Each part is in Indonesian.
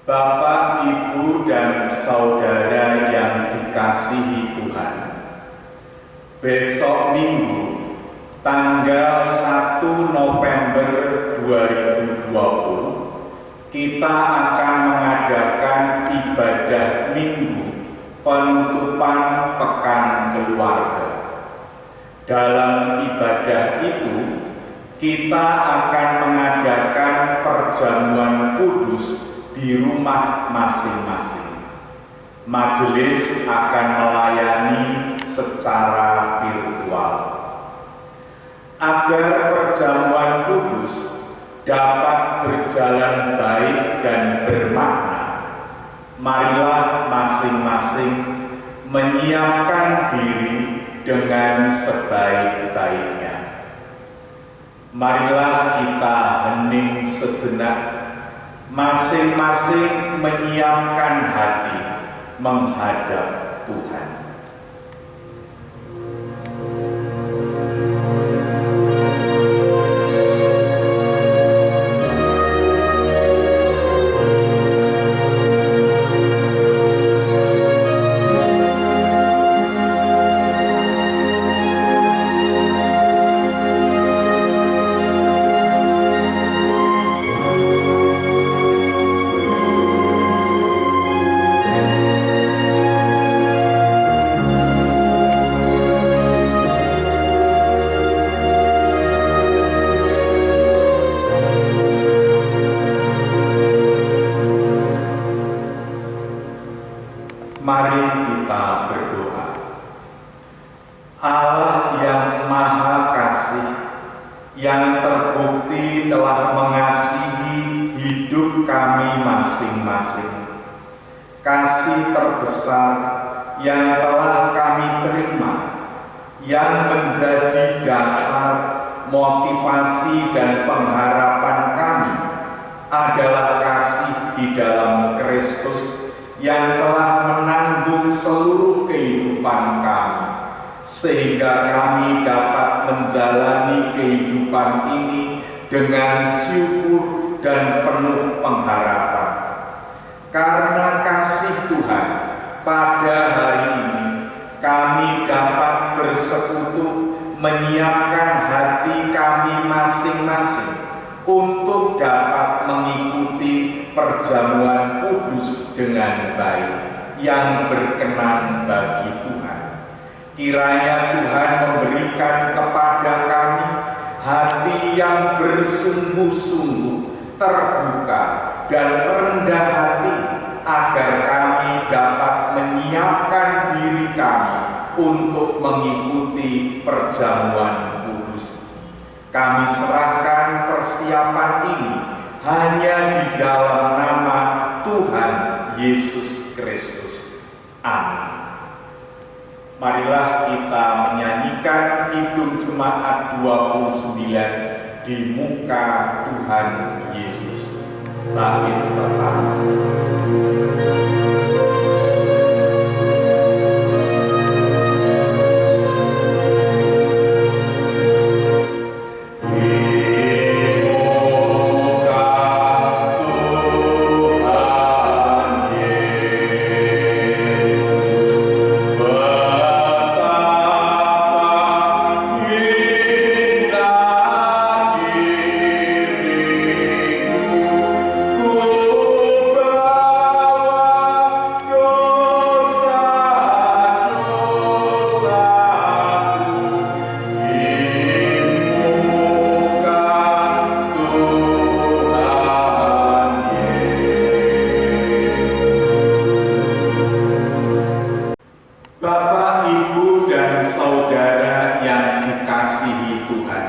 Bapak, Ibu, dan saudara yang dikasihi Tuhan, besok Minggu, tanggal 1 November 2020, kita akan mengadakan ibadah Minggu penutupan Pekan Keluarga. Dalam ibadah itu, kita akan mengadakan perjamuan kudus di rumah masing-masing. Majelis akan melayani secara virtual. Agar perjamuan kudus dapat berjalan baik dan bermakna, marilah masing-masing menyiapkan diri dengan sebaik-baiknya. Marilah kita hening sejenak, masing-masing menyiapkan hati menghadap Tuhan. Mari kita berdoa. Allah yang Maha Kasih, yang terbukti telah mengasihi hidup kami masing-masing, kasih terbesar yang telah kami terima, yang menjadi dasar, motivasi, dan pengharapan kami adalah kasih di dalam Kristus yang telah menanggung seluruh kehidupan kami, sehingga kami dapat menjalani kehidupan ini dengan syukur dan penuh pengharapan. Karena kasih Tuhan, pada hari ini kami dapat bersekutu menyiapkan hati kami masing-masing untuk dapat mengikuti perjamuan kudus dengan baik yang berkenan bagi Tuhan. Kiranya Tuhan memberikan kepada kami hati yang bersungguh-sungguh, terbuka, dan rendah hati, agar kami dapat menyiapkan diri kami untuk mengikuti perjamuan kudus. Kami serahkan persiapan ini hanya di dalam nama Tuhan Yesus Kristus. Amin. Marilah kita menyanyikan Kidung Jemaat 29 di muka Tuhan Yesus. Bait pertama. Bapak, Ibu, dan saudara yang dikasihi Tuhan,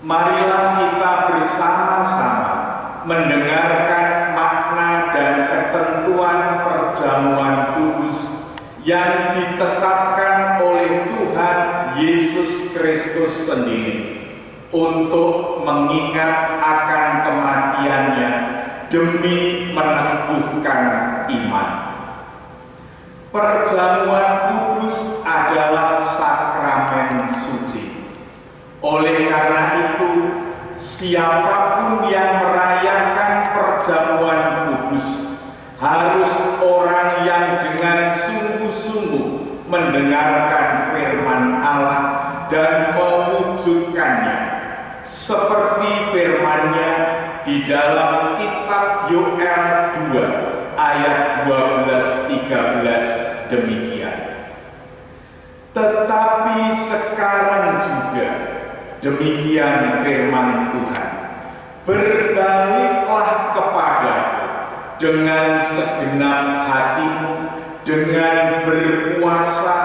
marilah kita bersama-sama mendengarkan makna dan ketentuan perjamuan kudus yang ditetapkan oleh Tuhan Yesus Kristus sendiri untuk mengingat akan kematiannya demi meneguhkan iman. Perjamuan kudus adalah sakramen suci. Oleh karena itu, siapapun yang merayakan perjamuan kudus mendengarkan firman Allah dan mewujudkannya, seperti firman-Nya di dalam kitab Yoel 2 ayat 12-13 demikian. Tetapi sekarang juga demikian firman Tuhan, berbaliklah kepadaku dengan segenap hatimu, dengan berpuasa,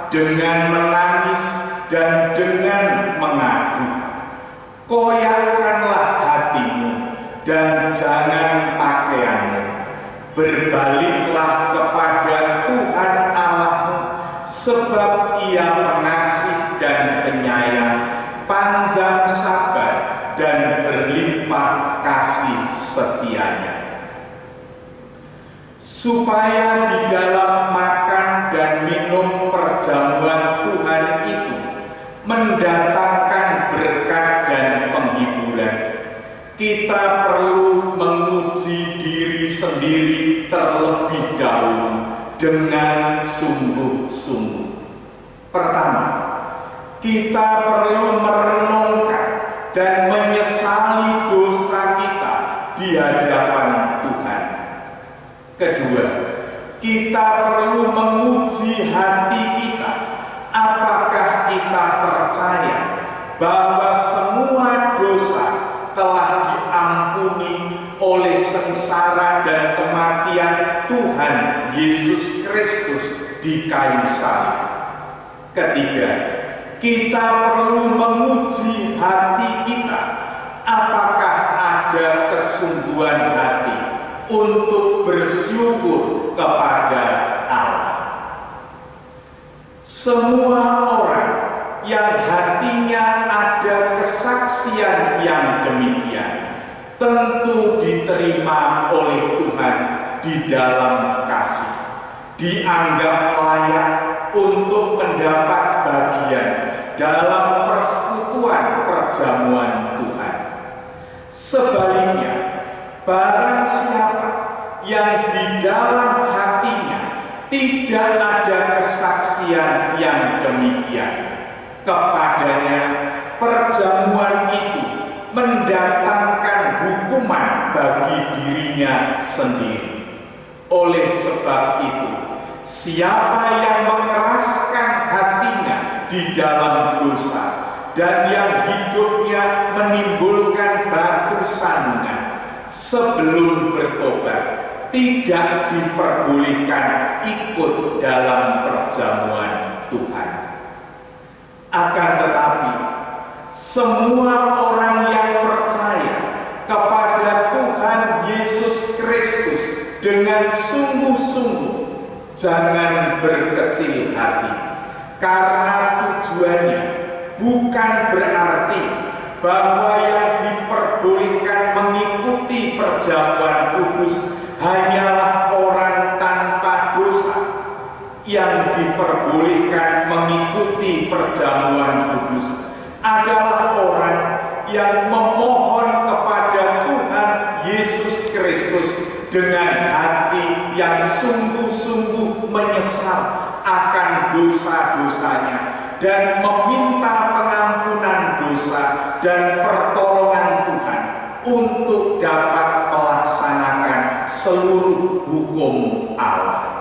dengan menangis, dan dengan mengadu. Koyakkanlah hatimu dan jangan pakaianmu. Berbaliklah kepada Tuhan Allahmu, sebab Ia pengasih dan penyayang, panjang sabar, dan berlimpah kasih setianya. Supaya di dalam makan dan minum perjamuan Tuhan itu mendatangkan berkat dan penghiburan, kita perlu menguji diri sendiri terlebih dahulu dengan sungguh-sungguh. Pertama, kita perlu merenungkan dan menyesali dosa kita di hadapan Tuhan. Kedua, kita perlu menguji hati kita. Apakah kita percaya bahwa semua dosa telah diampuni oleh sengsara dan kematian Tuhan Yesus Kristus di kayu salib? Ketiga, kita perlu menguji hati kita. Apakah ada kesungguhan hati untuk bersyukur kepada Allah? Semua orang yang hatinya ada kesaksian yang demikian tentu diterima oleh Tuhan di dalam kasih, dianggap layak untuk mendapat bagian dalam persekutuan perjamuan Tuhan. Sebaliknya, barang siapa yang di dalam hatinya tidak ada kesaksian yang demikian, kepadanya perjamuan itu mendatangkan hukuman bagi dirinya sendiri. Oleh sebab itu, siapa yang mengeraskan hatinya di dalam dosa dan yang hidupnya menimbulkan batu sandungan, sebelum bertobat tidak diperbolehkan ikut dalam perjamuan Tuhan. Akan tetapi, semua orang yang percaya kepada Tuhan Yesus Kristus dengan sungguh-sungguh jangan berkecil hati, karena tujuannya bukan berarti bahwa yang diperbolehkan mengikuti perjamuan kudus hanyalah orang tanpa dosa. Yang diperbolehkan mengikuti perjamuan kudus adalah orang yang memohon kepada Tuhan Yesus Kristus dengan hati yang sungguh-sungguh menyesal akan dosa-dosanya dan meminta pengampunan dosa dan pertolongan Tuhan untuk dapat melaksanakan seluruh hukum Allah.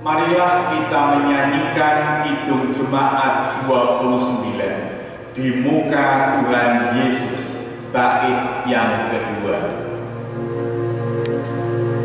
Marilah kita menyanyikan Kidung Jemaat 29 di muka Tuhan Yesus, bait yang kedua. Tuhan Yesus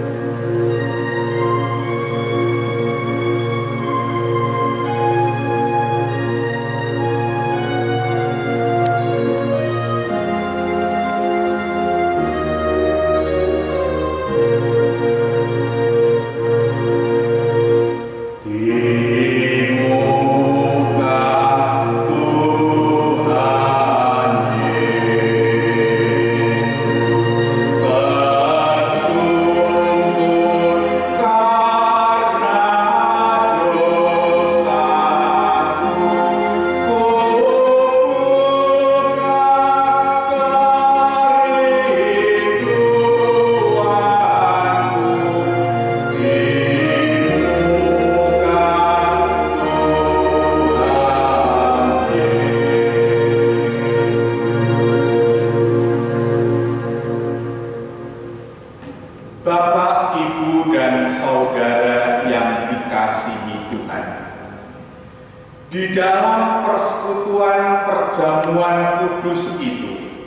Di dalam persekutuan perjamuan kudus itu,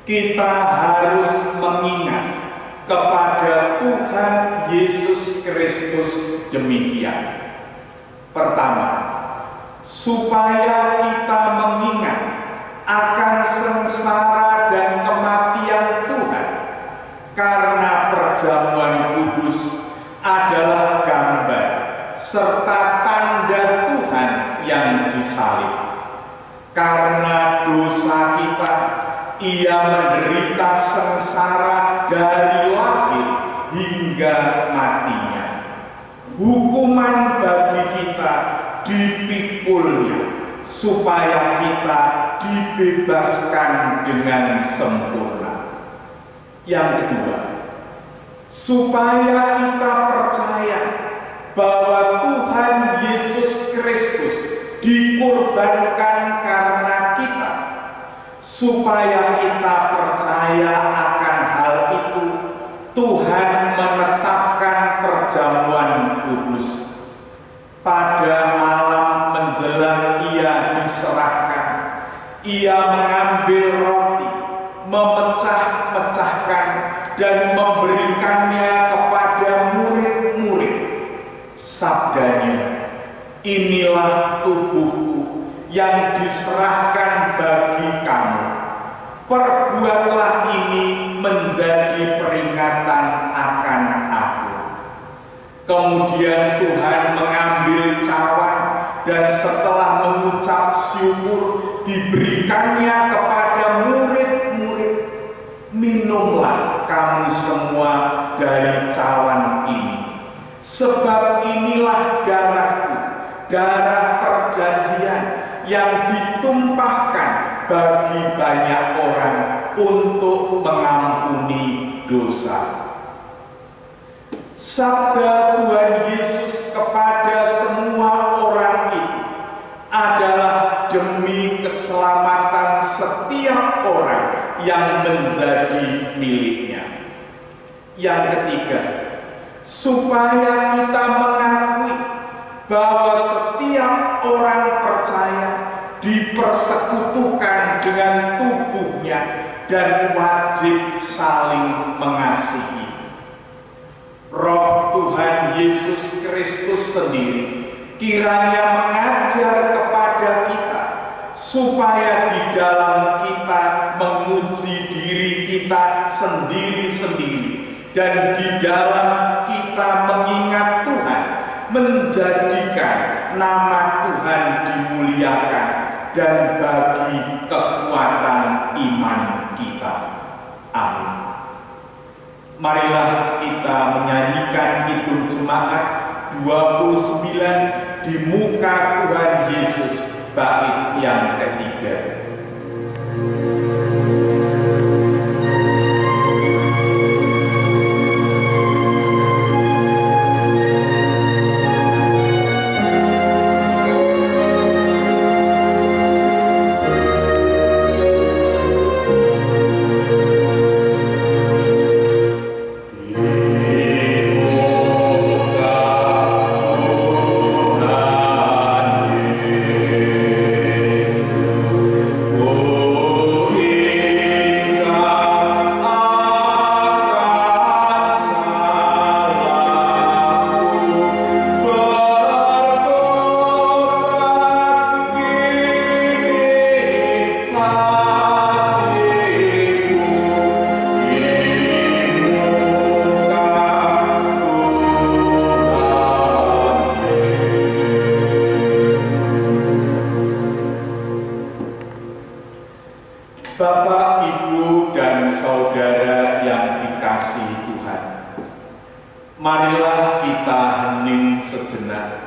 kita harus mengingat kepada Tuhan Yesus Kristus demikian. Pertama, supaya kita mengingat akan sengsara dan kematian Tuhan, karena perjamuan kudus adalah gambar serta tanda Tuhan yang disalib. Karena dosa kita, Ia menderita sengsara dari lahir hingga matinya. Hukuman bagi kita dipikulnya, supaya kita dibebaskan dengan sempurna. Yang kedua, supaya kita percaya bahwa Tuhan Yesus Kristus dikorbankan karena kita, supaya kita percaya akan hal itu, Tuhan menetapkan perjamuan kudus. Pada malam menjelang Ia diserahkan, Ia mengambil roti, memecah-mecahkan, dan memberikannya kepada murid-murid. Sabdanya, inilah tubuhku yang diserahkan bagi kamu. Perbuatlah ini menjadi peringatan akan aku. Kemudian Tuhan mengambil cawan, dan setelah mengucap syukur diberikannya kepada murid-murid. Minumlah kamu semua dari cawan ini, sebab inilah darahku, darah perjanjian yang ditumpahkan bagi banyak orang untuk mengampuni dosa. Sabda Tuhan Yesus kepada semua orang itu adalah demi keselamatan setiap orang yang menjadi miliknya. Yang ketiga, supaya kita mengakui bahwa setiap orang percaya dipersekutukan dengan tubuhnya dan wajib saling mengasihi. Roh Tuhan Yesus Kristus sendiri kiranya mengajar kepada kita, supaya di dalam kita menguji diri kita sendiri-sendiri, dan di dalam kita mengingat Tuhan, menjadikan nama Tuhan dimuliakan, dan bagi kekuatan iman kita. Amin. Marilah kita menyanyikan kidung jemaat 29 di muka Tuhan Yesus, bait yang ketiga. Bapak, Ibu, dan saudara yang dikasihi Tuhan, marilah kita hening sejenak,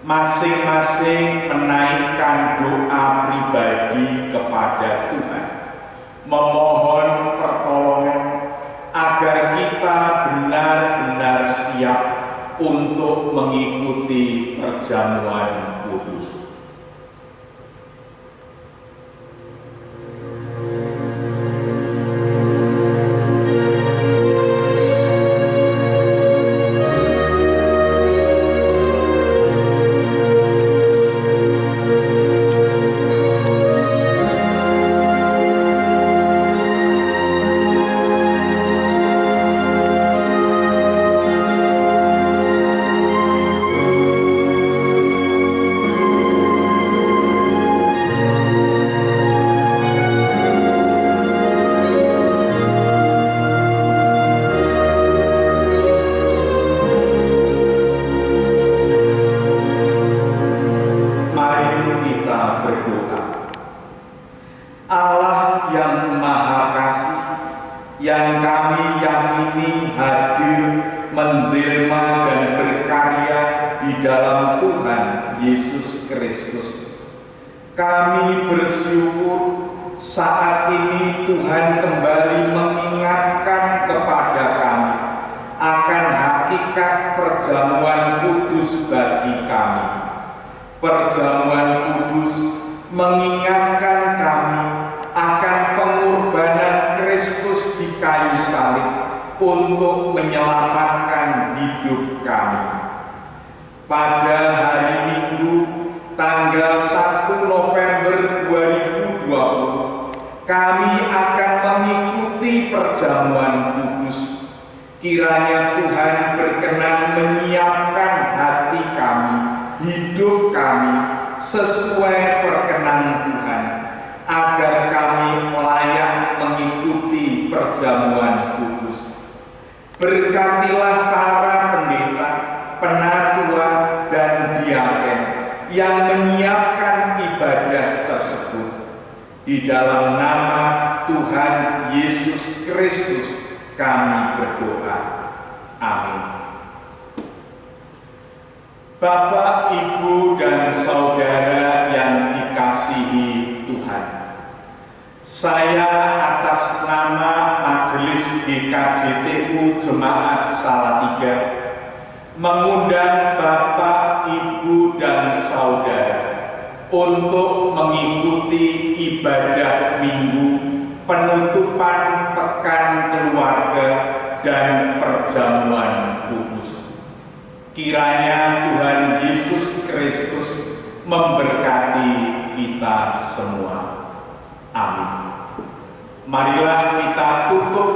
masing-masing menaikkan doa pribadi kepada Tuhan, memohon pertolongan agar kita benar-benar siap untuk mengikuti perjamuan kudus. kita berdoa. Allah yang Maha Kasih, yang kami yakini hadir, menjelma dan berkarya di dalam Tuhan Yesus Kristus. Kami bersyukur saat ini Tuhan kembali mengingatkan kepada kami akan hakikat perjamuan kudus bagi kami. Perjamuan kudus mengingatkan kami akan pengorbanan Kristus di kayu salib untuk menyelamatkan hidup kami. Pada hari Minggu tanggal 1 November 2020 kami akan mengikuti perjamuan kudus. Kiranya Tuhan berkenan menyiapkan hati kami, hidup kami sesuai perkenan Tuhan, agar kami layak mengikuti perjamuan kudus. Berkatilah para pendeta, penatua, dan diaken yang menyiapkan ibadah tersebut. Di dalam nama Tuhan Yesus Kristus kami berdoa. Amin. Bapak, Ibu, dan Saudara yang dikasihi Tuhan, saya atas nama Majelis GKJTU Jemaat Salatiga mengundang Bapak, Ibu, dan Saudara untuk mengikuti ibadah Minggu penutupan Pekan Keluarga dan Perjamuan Kudus. Kiranya Tuhan Yesus Kristus memberkati kita semua. Amin. Marilah kita tutup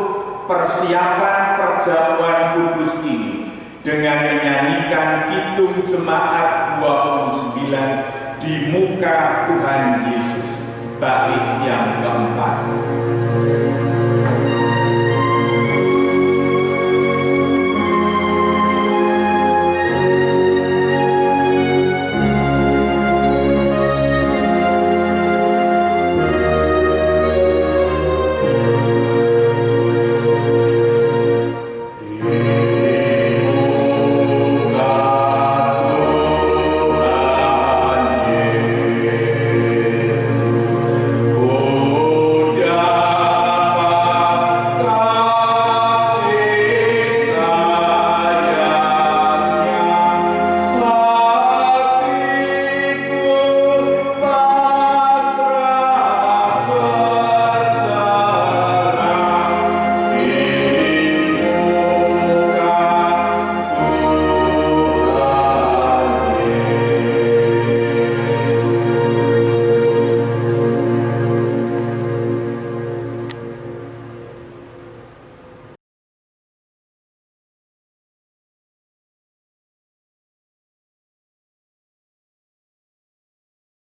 persiapan perjamuan kudus ini dengan menyanyikan Kidung Jemaat 29 di muka Tuhan Yesus, bait yang keempat.